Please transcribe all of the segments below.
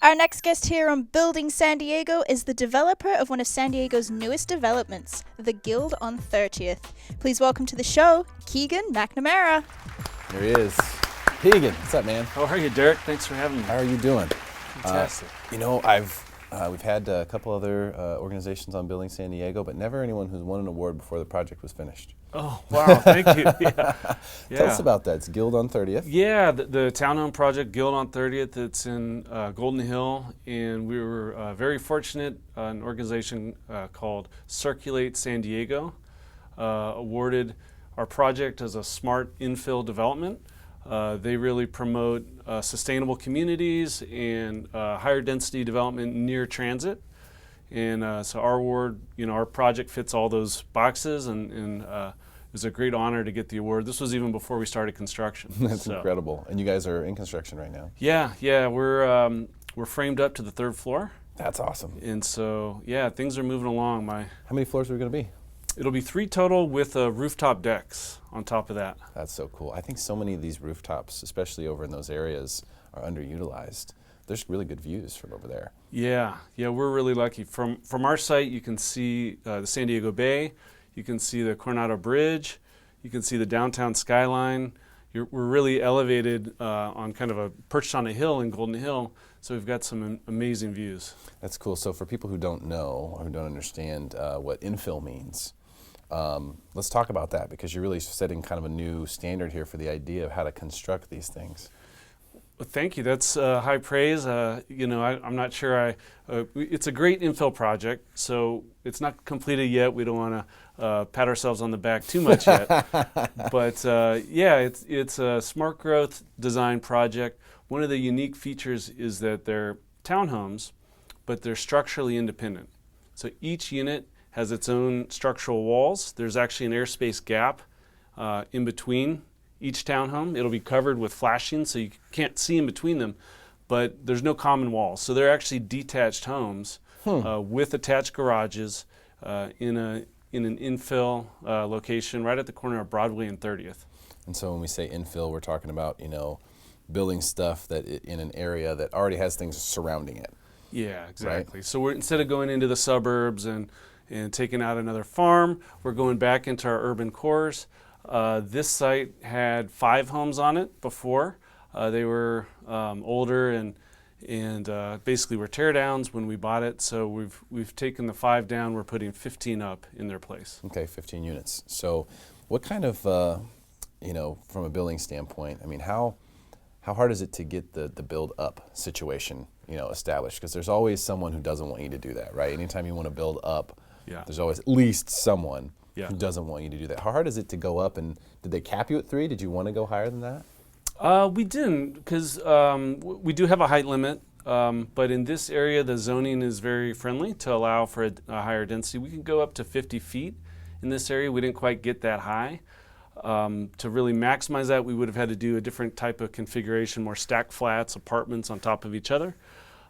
Our next guest here on Building San Diego is the developer of one of San Diego's newest developments, the Guild on 30th. Please welcome to the show, Keegan McNamara. There he is. Keegan, what's up, man? How are you, Derek? Thanks for having me. How are you doing? Fantastic. We've had a couple other organizations on Building San Diego, but never anyone who's won an award before the project was finished. Oh, wow, thank you. Yeah. Tell us about that. It's Guild on 30th. Yeah, the townhome project, Guild on 30th, it's in Golden Hill, and we were very fortunate. An organization called Circulate San Diego awarded our project as a smart infill development. They really promote sustainable communities and higher density development near transit. And so our award, our project fits all those boxes, and it was a great honor to get the award. This was even before we started construction. That's incredible. And you guys are in construction right now. Yeah, we're framed up to the third floor. That's awesome. And so, yeah, things are moving along. How many floors are we going to be? It'll be 3 total with rooftop decks on top of that. That's so cool. I think so many of these rooftops, especially over in those areas, are underutilized. There's really good views from over there. Yeah, we're really lucky. From our site, you can see the San Diego Bay, you can see the Coronado Bridge, you can see the downtown skyline. We're really elevated on kind of a perched on a hill in Golden Hill, so we've got some amazing views. That's cool. So for people who don't know or who don't understand what infill means, let's talk about that, because you're really setting kind of a new standard here for the idea of how to construct these things. Well, thank you. That's high praise. I'm not sure it's a great infill project, so it's not completed yet. We don't want to pat ourselves on the back too much yet. But it's a smart growth design project. One of the unique features is that they're townhomes, but they're structurally independent. So each unit has its own structural walls. There's actually an airspace gap in between each townhome. It'll be covered with flashing, so you can't see in between them, but there's no common walls. So they're actually detached homes with attached garages in an infill location right at the corner of Broadway and 30th. And so when we say infill, we're talking about, building stuff that in an area that already has things surrounding it. Yeah, exactly. Right? So instead of going into the suburbs and taking out another farm, we're going back into our urban cores. This site had 5 homes on it before. They were older and basically were tear downs when we bought it. So we've taken the 5 down. We're putting 15 up in their place. Okay, 15 units. So what kind of, from a building standpoint, how hard is it to get the build up situation, established? Because there's always someone who doesn't want you to do that, right? Anytime you want to build up, there's always at least someone who doesn't want you to do that. How hard is it to go up, and did they cap you at 3? Did you want to go higher than that? We didn't, because we do have a height limit, but in this area the zoning is very friendly to allow for a higher density. We can go up to 50 feet in this area. We didn't quite get that high. To really maximize that, we would have had to do a different type of configuration, more stacked flats, apartments on top of each other.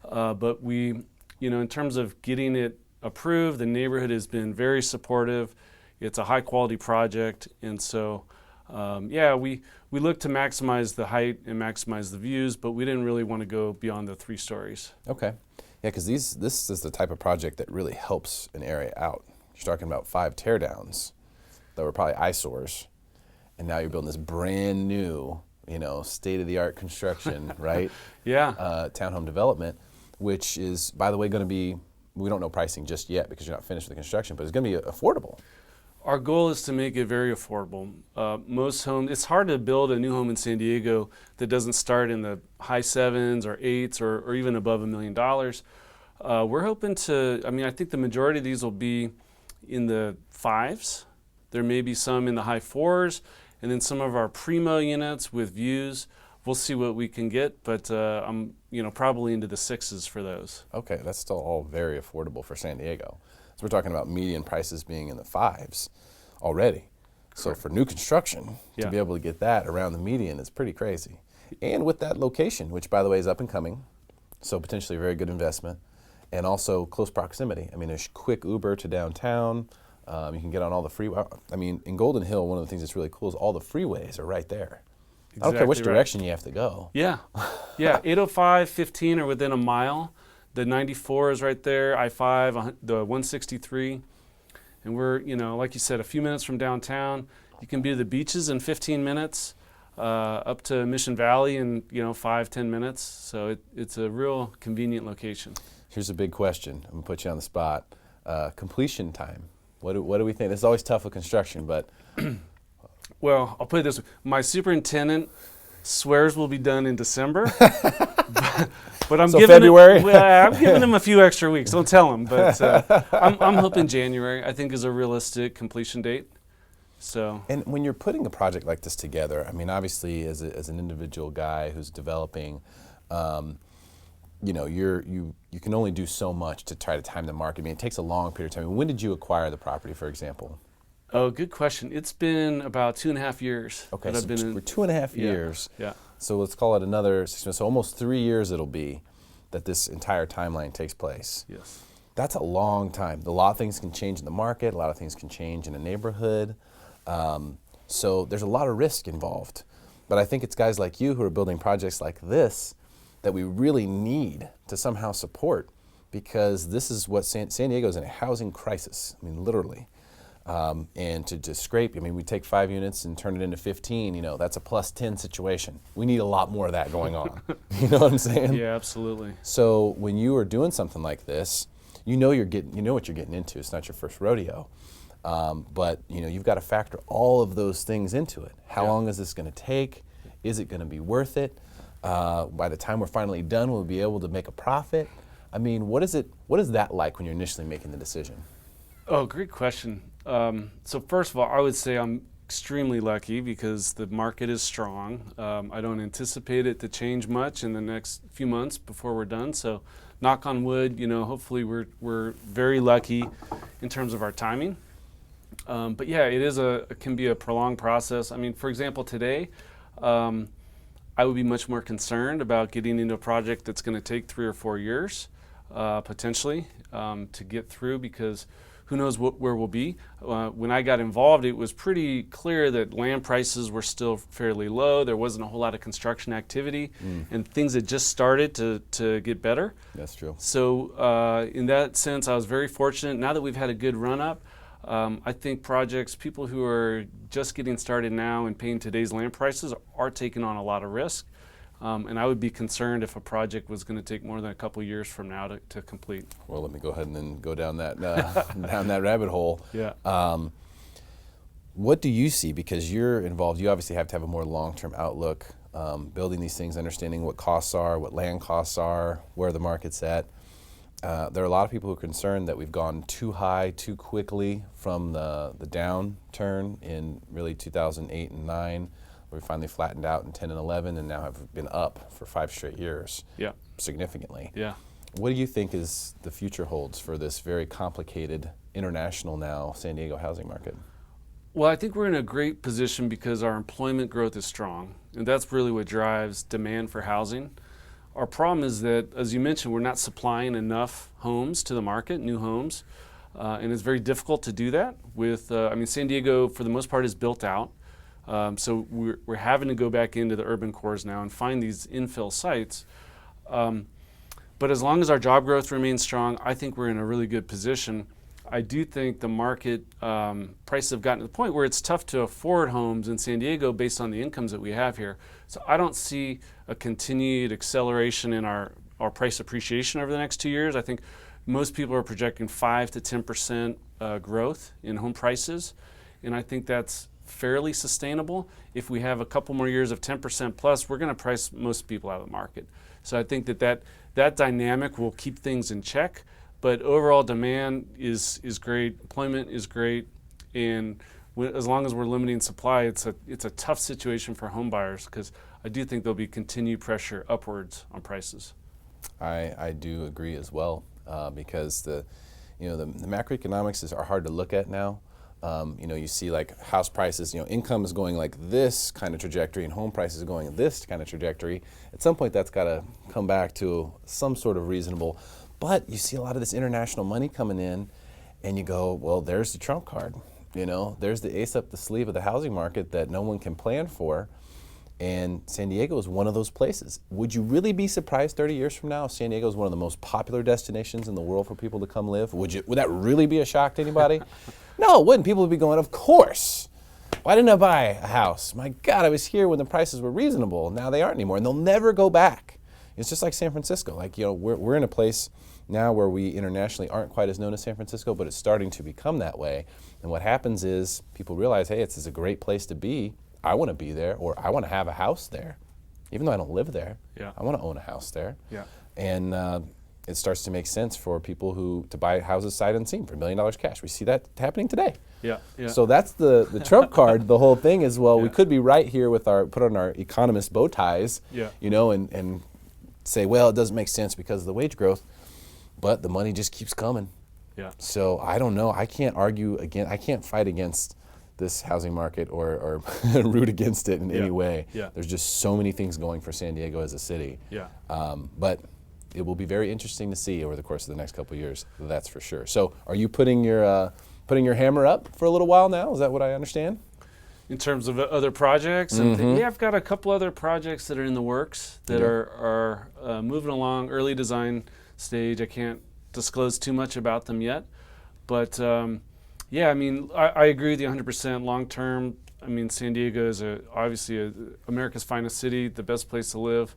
But we, in terms of getting it approved, the neighborhood has been very supportive. It's a high quality project, and so we look to maximize the height and maximize the views, but we didn't really want to go beyond the 3 stories. Okay, yeah, because this is the type of project that really helps an area out. You're talking about 5 teardowns that were probably eyesores, and now you're building this brand new, state-of-the-art construction, right? Yeah. Townhome development, which is, by the way, going to be, we don't know pricing just yet because you're not finished with the construction, but it's going to be affordable. Our goal is to make it very affordable. Most homes, it's hard to build a new home in San Diego that doesn't start in the high 7s or 8s or even above $1 million. We're hoping to, I think the majority of these will be in the 5s. There may be some in the high 4s, and then some of our primo units with views. We'll see what we can get, but I'm probably into the 6s for those. Okay, that's still all very affordable for San Diego. So we're talking about median prices being in the 5s already. So for new construction, to be able to get that around the median is pretty crazy. And with that location, which by the way is up and coming, so potentially a very good investment, and also close proximity. There's quick Uber to downtown. You can get on all the freeway. In Golden Hill, one of the things that's really cool is all the freeways are right there. Exactly Okay, which right. direction you have to go? Yeah. Yeah, 805, 15 are within a mile. The 94 is right there, I-5, the 163. And we're, like you said, a few minutes from downtown. You can be to the beaches in 15 minutes, up to Mission Valley in, 5-10 minutes. So it's a real convenient location. Here's a big question. I'm going to put you on the spot. Completion time. What do we think? It's always tough with construction, but... Well, I'll put it this way. My superintendent swears we'll be done in December. But I'm So giving February? I'm giving him a few extra weeks. Don't tell him. But I'm hoping January, I think, is a realistic completion date. So. And when you're putting a project like this together, I mean, obviously, as an individual guy who's developing, you can only do so much to try to time the market. I mean, it takes a long period of time. I mean, when did you acquire the property, for example? Oh, good question. It's been about 2.5 years. Okay, that so I've been we're 2.5 years. Yeah. So let's call it another 6 months. So almost 3 years it'll be that this entire timeline takes place. Yes. That's a long time. A lot of things can change in the market. A lot of things can change in a neighborhood. So there's a lot of risk involved. But I think it's guys like you who are building projects like this that we really need to somehow support, because this is what San Diego's in a housing crisis. I mean, literally. And to just scrape, I mean, we take 5 units and turn it into 15, that's a plus 10 situation. We need a lot more of that going on. You know what I'm saying? Yeah, absolutely. So when you are doing something like this, you know what you're getting into. It's not your first rodeo. But you've got to factor all of those things into it. How long is this going to take? Is it going to be worth it? By the time we're finally done, we'll be able to make a profit. I mean, what is that like when you're initially making the decision? Oh, great question. So first of all, I would say I'm extremely lucky because the market is strong. I don't anticipate it to change much in the next few months before we're done. So knock on wood, hopefully we're very lucky in terms of our timing. But yeah, it can be a prolonged process. I mean, for example, today, I would be much more concerned about getting into a project that's going to take 3 or 4 years, potentially, to get through, because who knows where we'll be. When I got involved, it was pretty clear that land prices were still fairly low. There wasn't a whole lot of construction activity, and things had just started to get better. That's true. So in that sense, I was very fortunate. Now that we've had a good run-up, I think people who are just getting started now and paying today's land prices are taking on a lot of risk. And I would be concerned if a project was going to take more than a couple years from now to complete. Well, let me go ahead and then go down that down that rabbit hole. Yeah. What do you see? Because you're involved, you obviously have to have a more long-term outlook, building these things, understanding what costs are, what land costs are, where the market's at. There are a lot of people who are concerned that we've gone too high too quickly from the downturn in really 2008 and 9. We finally flattened out in 10 and 11 and now have been up for 5 straight years. Yeah. Significantly. Yeah. What do you think is the future holds for this very complicated international now San Diego housing market? Well, I think we're in a great position because our employment growth is strong, and that's really what drives demand for housing. Our problem is that, as you mentioned, we're not supplying enough homes to the market, new homes, and it's very difficult to do that with, San Diego, for the most part, is built out. So we're having to go back into the urban cores now and find these infill sites. But as long as our job growth remains strong, I think we're in a really good position. I do think the market prices have gotten to the point where it's tough to afford homes in San Diego based on the incomes that we have here. So I don't see a continued acceleration in our price appreciation over the next 2 years. I think most people are projecting 5 to 10% growth in home prices, and I think that's fairly sustainable. If we have a couple more years of 10% plus, we're going to price most people out of the market. So I think that dynamic will keep things in check. But overall demand is great, employment is great, and as long as we're limiting supply, it's a tough situation for home buyers, because I do think there'll be continued pressure upwards on prices. I do agree as well, because the macroeconomics are hard to look at now. You see like house prices, income is going like this kind of trajectory and home prices going this kind of trajectory. At some point that's got to come back to some sort of reasonable, but you see a lot of this international money coming in and you go, well, there's the trump card, there's the ace up the sleeve of the housing market that no one can plan for. And San Diego is one of those places. Would you really be surprised 30 years from now if San Diego is one of the most popular destinations in the world for people to come live? Would that really be a shock to anybody? No, it wouldn't. People would be going, of course. Why didn't I buy a house? My God, I was here when the prices were reasonable. Now they aren't anymore, and they'll never go back. It's just like San Francisco. Like, we're in a place now where we internationally aren't quite as known as San Francisco, but it's starting to become that way. And what happens is people realize, hey, it's a great place to be. I want to be there, or I want to have a house there. Even though I don't live there, Yeah. I want to own a house there. Yeah. And it starts to make sense for people to buy houses sight unseen for $1 million cash. We see that happening today. Yeah. Yeah. So that's the trump card. The whole thing is, well, we Yeah. could be right here with put on our economist bow ties, Yeah. And say, well, it doesn't make sense because of the wage growth, but the money just keeps coming. Yeah. So I don't know. I can't I can't fight against this housing market or root against it in any way. Yeah. There's just so many things going for San Diego as a city. Yeah. But it will be very interesting to see over the course of the next couple of years. That's for sure. So are you putting your hammer up for a little while now? Is that what I understand? In terms of other projects, yeah, I've got a couple other projects that are in the works that are moving along, early design stage. I can't disclose too much about them yet, but yeah, I mean, I agree with you 100%. Long term, I mean, San Diego is obviously America's finest city, the best place to live.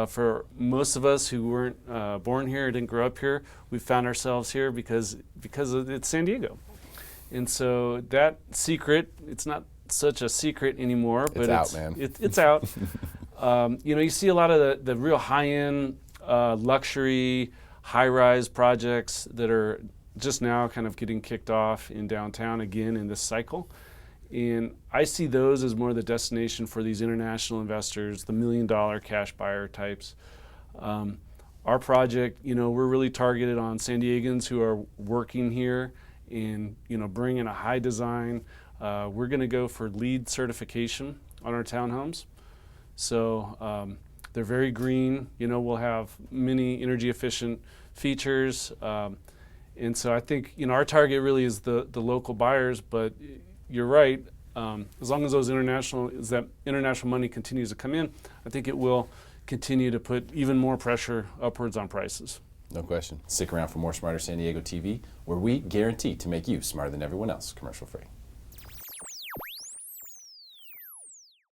For most of us who weren't born here, didn't grow up here, we found ourselves here because it's San Diego. And so that secret, it's not such a secret anymore, but It's out, man. It's out. You see a lot of the real high-end luxury, high-rise projects that are just now kind of getting kicked off in downtown again in this cycle. And I see those as more the destination for these international investors, the $1 million cash buyer types. Our project, we're really targeted on San Diegans who are working here and, bringing a high design. We're going to go for LEED certification on our townhomes. So they're very green. We'll have many energy efficient features. And so I think, our target really is the local buyers, but you're right. As long as that international money continues to come in, I think it will continue to put even more pressure upwards on prices. No question. Stick around for more Smarter San Diego TV, where we guarantee to make you smarter than everyone else, commercial free.